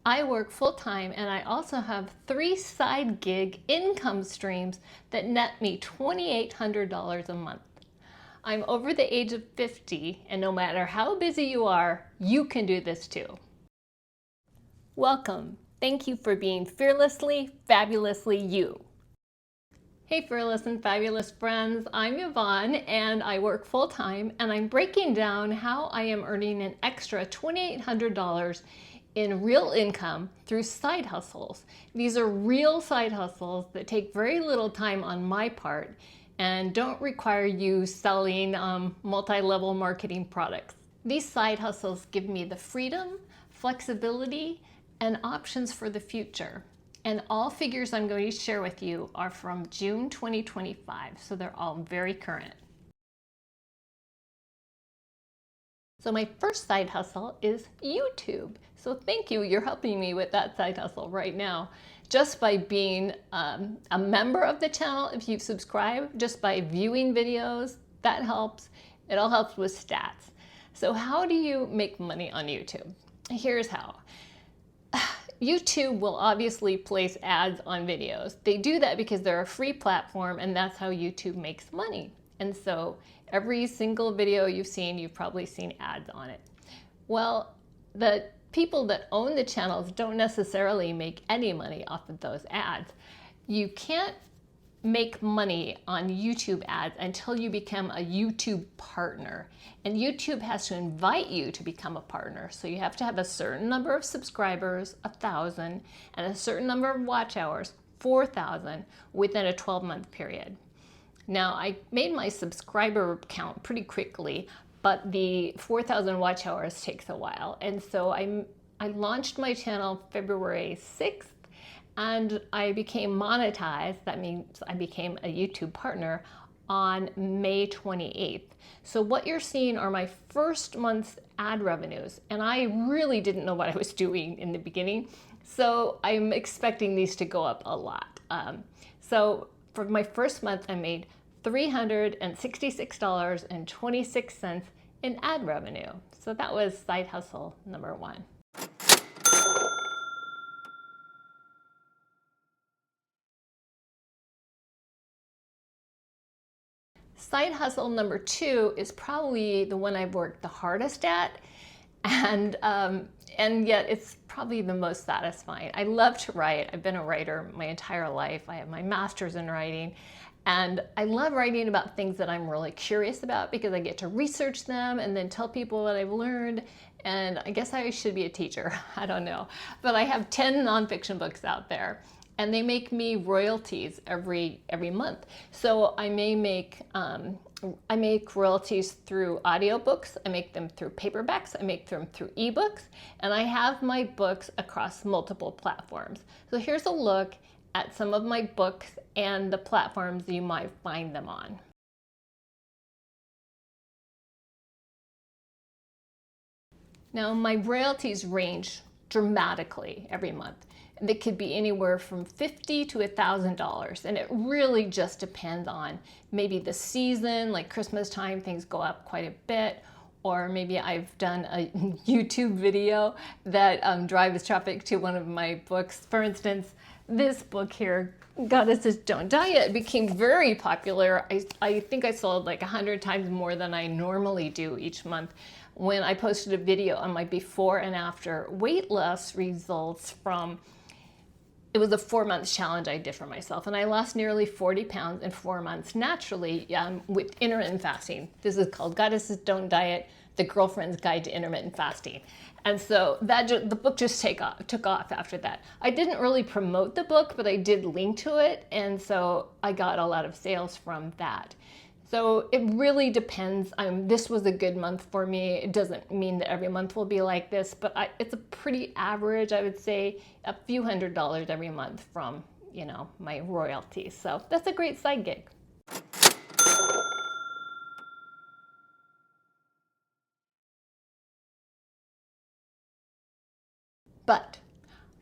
I work full-time and I also have 3 side gig income streams that net me $2,800 a month. I'm over the age of 50, and no matter how busy you are, you can do this too. Welcome. Thank you for being fearlessly, fabulously you. Hey fearless and fabulous friends, I'm Yvonne and I work full-time, and I'm breaking down how I am earning an extra $2,800 in real income through side hustles. These are real side hustles that take very little time on my part and don't require you selling multi-level marketing products. These side hustles give me the freedom, flexibility, and options for the future. And all figures I'm going to share with you are from June 2025, so they're all very current. So my first side hustle is YouTube. So thank you, you're helping me with that side hustle right now. Just by being a member of the channel, if you've subscribed, just by viewing videos, that helps. It all helps with stats. So how do you make money on YouTube? Here's how. YouTube will obviously place ads on videos. They do that because they're a free platform, and that's how YouTube makes money. And so every single video you've seen, you've probably seen ads on it. Well, the people that own the channels don't necessarily make any money off of those ads. You can't make money on YouTube ads until you become a YouTube partner. And YouTube has to invite you to become a partner. So you have to have a certain number of subscribers, 1,000, and a certain number of watch hours, 4,000, within a 12-month period. Now, I made my subscriber count pretty quickly, but the 4,000 watch hours takes a while. And so I launched my channel February 6th, and I became monetized. That means I became a YouTube partner on May 28th. So what you're seeing are my first month's ad revenues. And I really didn't know what I was doing in the beginning. So I'm expecting these to go up a lot. So for my first month, I made $366.26 in ad revenue. So that was side hustle number 1. Side hustle number 2 is probably the one I've worked the hardest at, and yet it's probably the most satisfying. I love to write. I've been a writer my entire life. I have my master's in writing, and I love writing about things that I'm really curious about because I get to research them and then tell people what I've learned. And I guess I should be a teacher. I don't know, but I have 10 nonfiction books out there, and they make me royalties every month. So I make royalties through audiobooks, I make them through paperbacks, I make them through ebooks, and I have my books across multiple platforms. So here's a look at some of my books and the platforms you might find them on. Now, my royalties range dramatically every month. They could be anywhere from $50 to $1,000, and it really just depends on maybe the season, like Christmas time, things go up quite a bit, or maybe I've done a YouTube video that drives traffic to one of my books. For instance, this book here, Goddesses Don't Diet, became very popular. I think I sold like 100 times more than I normally do each month when I posted a video on my before and after weight loss results from. It was a 4-month challenge I did for myself, and I lost nearly 40 pounds in 4 months naturally with intermittent fasting. This is called Goddesses Don't Diet, The Girlfriend's Guide to Intermittent Fasting. And so the book just took off after that. I didn't really promote the book, but I did link to it, and so I got a lot of sales from that. So it really depends. This was a good month for me. It doesn't mean that every month will be like this, but it's a pretty average, I would say, a few $100s every month from, my royalties. So that's a great side gig. But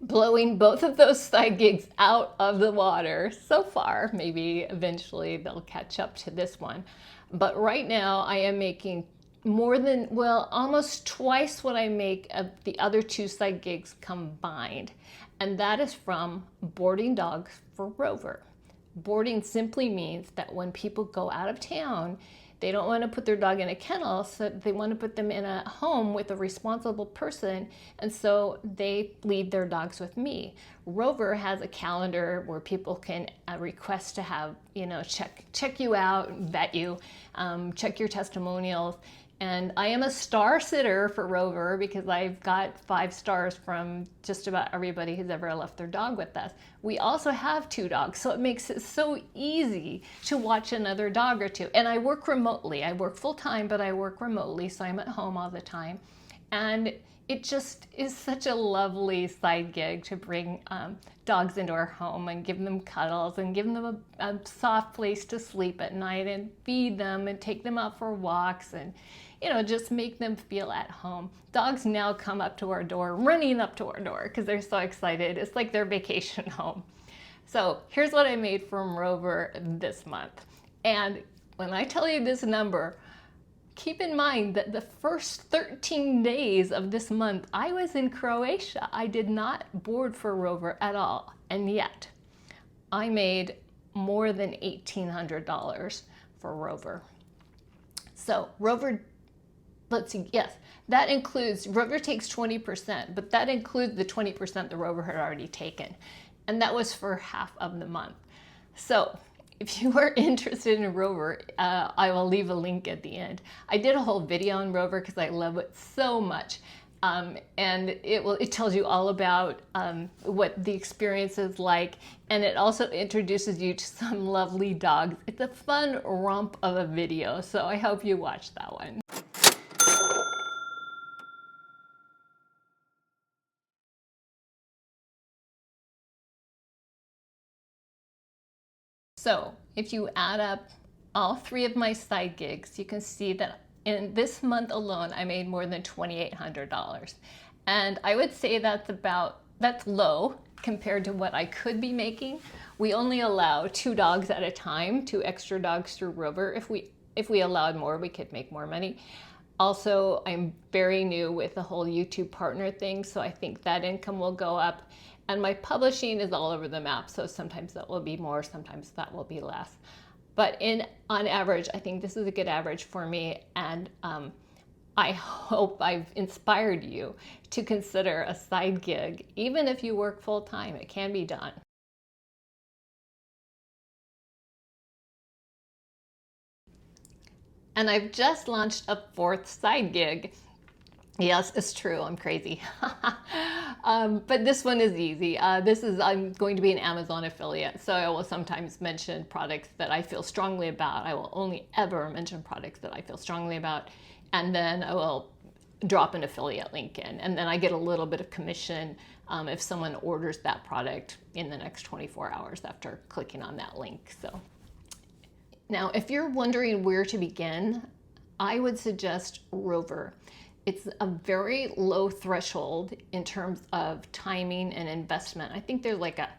blowing both of those side gigs out of the water so far. Maybe eventually they'll catch up to this one. But right now I am making more than, well, almost twice what I make of the other two side gigs combined. And that is from boarding dogs for Rover. Boarding simply means that when people go out of town, they don't want to put their dog in a kennel, so they want to put them in a home with a responsible person, and so they leave their dogs with me. Rover has a calendar where people can request to have, check you out, vet you, check your testimonials. And I am a star sitter for Rover because I've got 5 stars from just about everybody who's ever left their dog with us. We also have 2 dogs, so it makes it so easy to watch another dog or two. And I work remotely. I work full time, but I work remotely, so I'm at home all the time. And it just is such a lovely side gig to bring dogs into our home and give them cuddles and give them a soft place to sleep at night and feed them and take them out for walks and just make them feel at home. Dogs now come up to our door, running up to our door because they're so excited. It's like their vacation home. So here's what I made from Rover this month. And when I tell you this number, keep in mind that the first 13 days of this month, I was in Croatia. I did not board for Rover at all. And yet I made more than $1,800 for Rover. So Rover, let's see, yes, that includes, Rover takes 20%, but that includes the 20% the Rover had already taken. And that was for half of the month. So if you are interested in Rover, I will leave a link at the end. I did a whole video on Rover because I love it so much. And it tells you all about what the experience is like, and it also introduces you to some lovely dogs. It's a fun romp of a video, so I hope you watch that one. So if you add up all 3 of my side gigs, you can see that in this month alone, I made more than $2,800. And I would say that's low compared to what I could be making. We only allow 2 dogs at a time, 2 extra dogs through Rover. If we allowed more, we could make more money. Also, I'm very new with the whole YouTube partner thing, so I think that income will go up. And my publishing is all over the map, so sometimes that will be more, sometimes that will be less. But on average, I think this is a good average for me, and I hope I've inspired you to consider a side gig. Even if you work full time, it can be done. And I've just launched a 4th side gig. Yes, it's true, I'm crazy. But this one is easy. I'm going to be an Amazon affiliate, so I will sometimes mention products that I feel strongly about. I will only ever mention products that I feel strongly about, and then I will drop an affiliate link in, and then I get a little bit of commission if someone orders that product in the next 24 hours after clicking on that link. So now, if you're wondering where to begin, I would suggest Rover. It's a very low threshold in terms of timing and investment. I think there's like a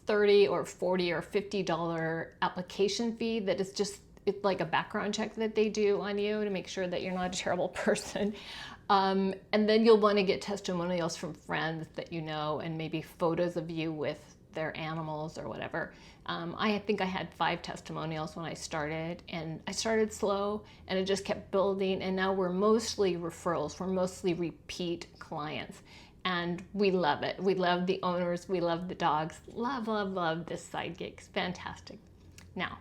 $30 or $40 or $50 application fee that is just, it's like a background check that they do on you to make sure that you're not a terrible person. And then you'll want to get testimonials from friends that you know, and maybe photos of you with their animals or whatever. I think I had 5 testimonials when I started, and I started slow and it just kept building, and now we're mostly referrals, we're mostly repeat clients, and we love it. We love the owners, we love the dogs, love, love, love this side gig. It's fantastic. Now,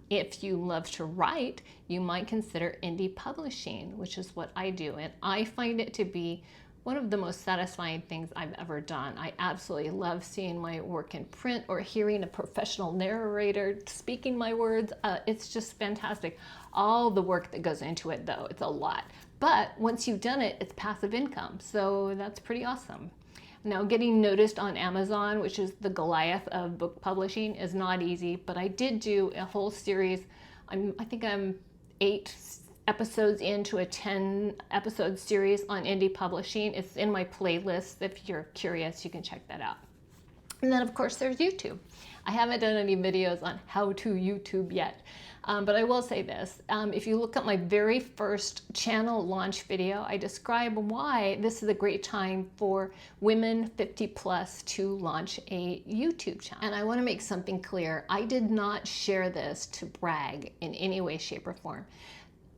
if you love to write, you might consider indie publishing, which is what I do, and I find it to be one of the most satisfying things I've ever done. I absolutely love seeing my work in print or hearing a professional narrator speaking my words. It's just fantastic. All the work that goes into it, though, it's a lot. But once you've done it, it's passive income, so that's pretty awesome. Now, getting noticed on Amazon, which is the Goliath of book publishing, is not easy, but I did do a whole series. I think I'm 8 episodes into a 10-episode series on indie publishing. It's in my playlist. If you're curious, you can check that out. And then of course there's YouTube. I haven't done any videos on how to YouTube yet, but I will say this. If you look at my very first channel launch video, I describe why this is a great time for women 50 plus to launch a YouTube channel. And I want to make something clear. I did not share this to brag in any way, shape, or form.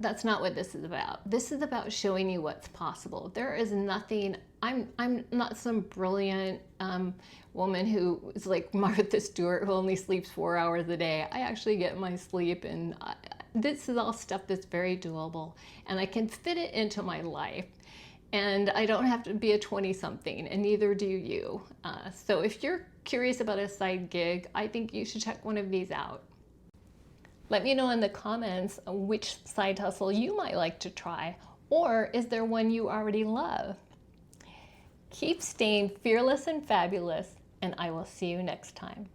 That's not what this is about. This is about showing you what's possible. There is nothing, I'm not some brilliant woman who is like Martha Stewart who only sleeps 4 hours a day. I actually get my sleep, and this is all stuff that's very doable, and I can fit it into my life. And I don't have to be a 20-something, and neither do you. So if you're curious about a side gig, I think you should check one of these out. Let me know in the comments which side hustle you might like to try, or is there one you already love? Keep staying fearless and fabulous, and I will see you next time.